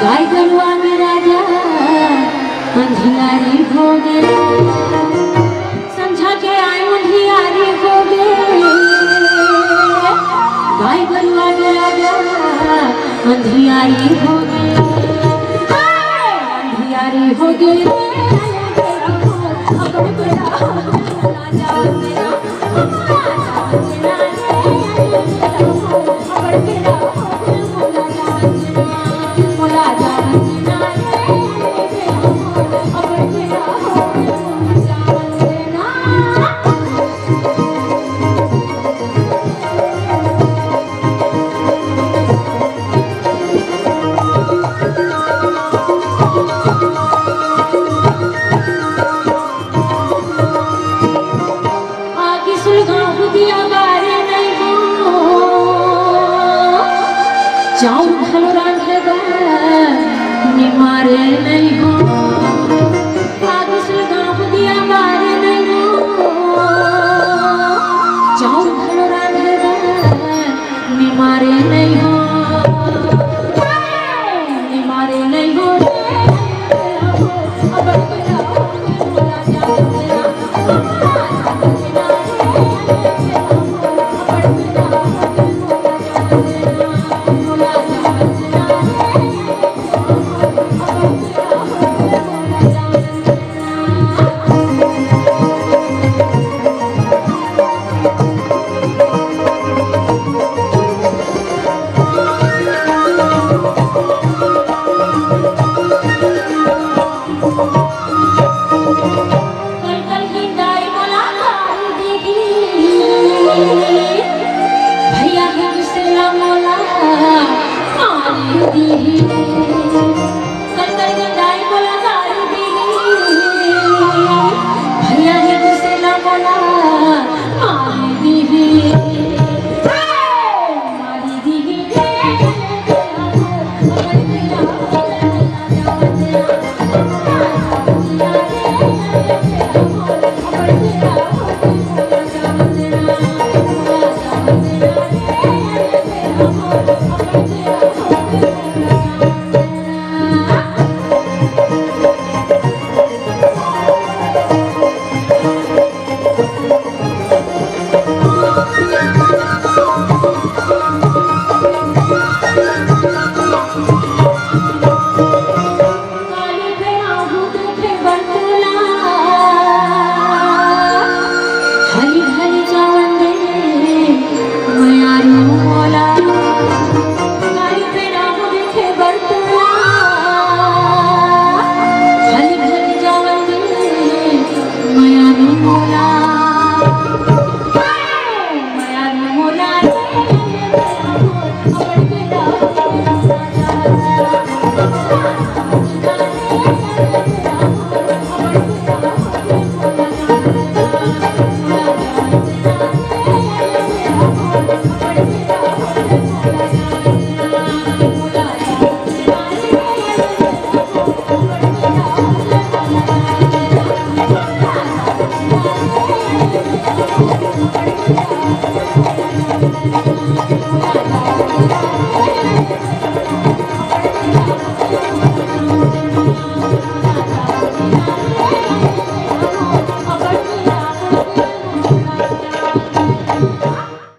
गाय गरुआ में राजा अंधियारी हो गए, समझा के आए अंधियारी हो गए। गाय गरुआ में राजा अंधियारी हो गए, अंधियारी हो गए। जाऊं भलो रांधेगा निमारे नहीं हो, आगे से गाँव दिया मारे नहीं हो। जाऊं भलो रांधेगा निमारे नहीं हो, निमारे नहीं हो। भैया के गुस्से मोला मारी दी।